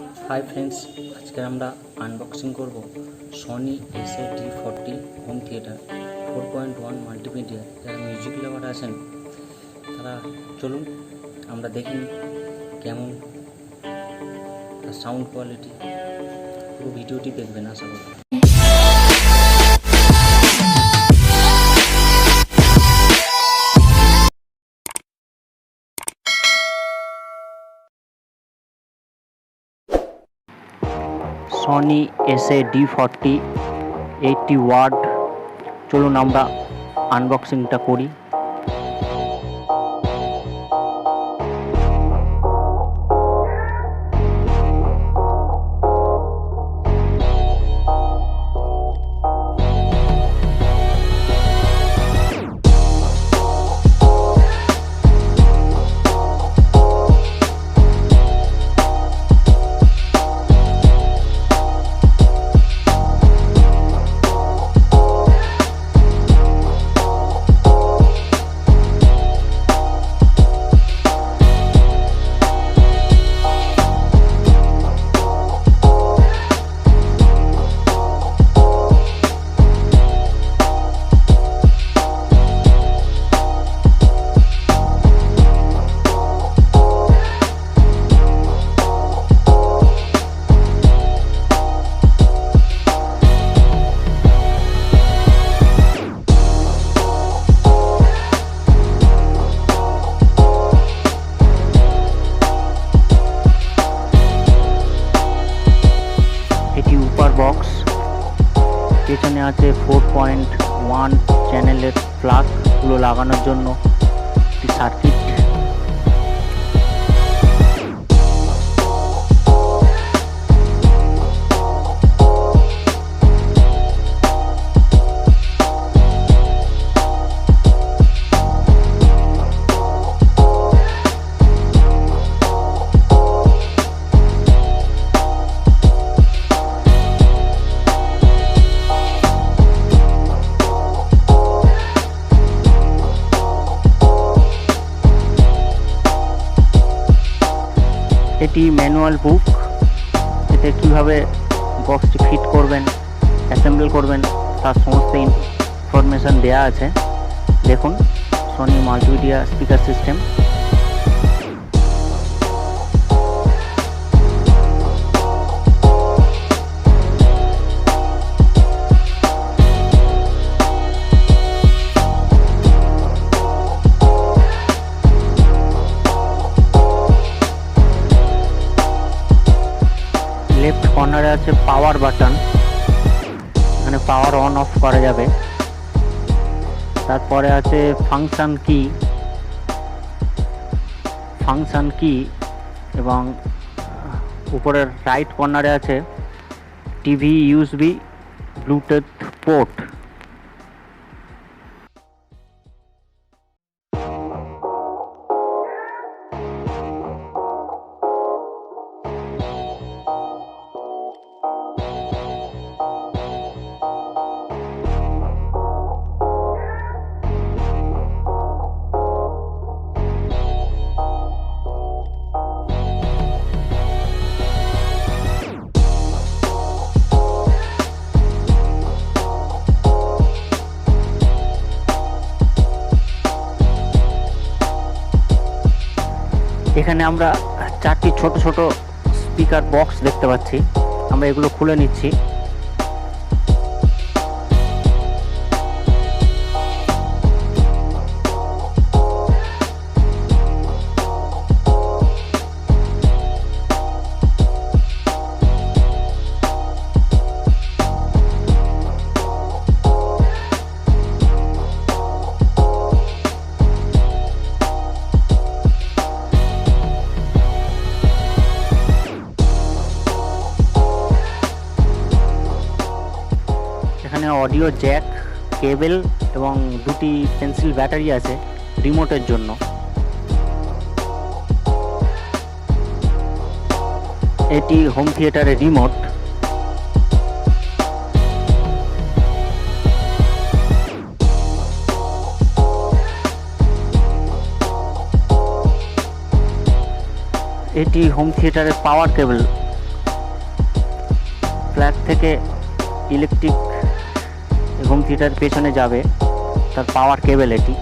Hi friends आज के আমরা আনবক্সিং করব Sony SA-D40 home theatre 4.1 multimedia. যারা মিউজিক লাভার আছেন তারা চলুন আমরা দেখি কেমন তার সাউন্ড কোয়ালিটি। পুরো ভিডিওটি দেখবেন আশা করি। Sony SA-D40 80 watt. চলুন আমরা আনবক্সিংটা করি। বক্স পেছনে আছে 4.1 চ্যানেলের প্লাগগুলো লাগানোর জন্য একটি সার্কিট। এটি ম্যানুয়াল বুক, এতে কীভাবে বক্সটি ফিট করবেন, অ্যাসেম্বল করবেন তার সমস্ত ইনফরমেশান দেওয়া আছে। দেখুন, Sony multimedia speaker system. Left কর্নারে আছে পাওয়ার বাটন, এখানে পাওয়ার অন অফ করা যাবে। তারপরে আছে ফাংশন কি এবং উপরের রাইট কর্নারে আছে টিভি ইউএসবি ব্লুটুথ পোর্ট। এখানে আমরা চারটি ছোট ছোট স্পিকার বক্স দেখতে পাচ্ছি, আমরা এগুলো খুলে নিচ্ছি। এখানে অডিও জ্যাক, কেবল এবং দুটি পেন্সিল ব্যাটারি আছে রিমোটের জন্য। এটি হোম থিয়েটারের রিমোট। এটি হোম থিয়েটারের পাওয়ার কেবল ফ্ল্যাট থেকে ইলেকট্রিক হোম থিয়েটার পেছনে যাবে তার পাওয়ার কেবল এটি।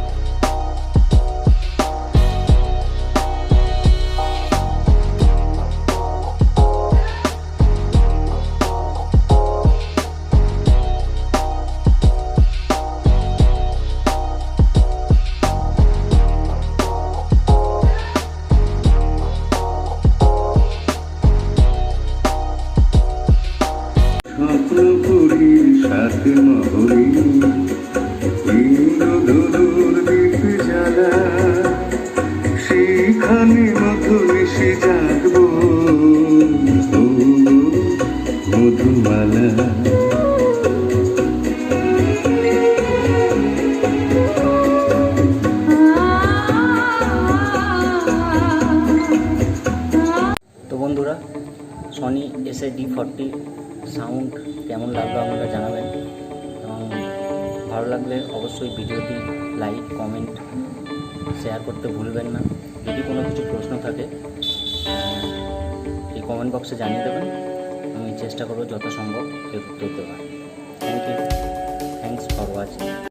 সাথে মহরি ইন্দ্রধনুর দীপ জ্বালা, সেখানে মধুনিশি জাগবো মধুমালা। তো বন্ধুরা, সনি SA-D40 সাউন্ড কেমন লাগলো আপনারা জানাবেন, এবং ভালো লাগলে অবশ্যই ভিডিওটি লাইক, কমেন্ট, শেয়ার করতে ভুলবেন না। যদি কোনো কিছু প্রশ্ন থাকে এই কমেন্ট বক্সে জানিয়ে দেবেন, আমি চেষ্টা করব যত সম্ভব এর উত্তর দেওয়ার। Thank you, thanks for watching.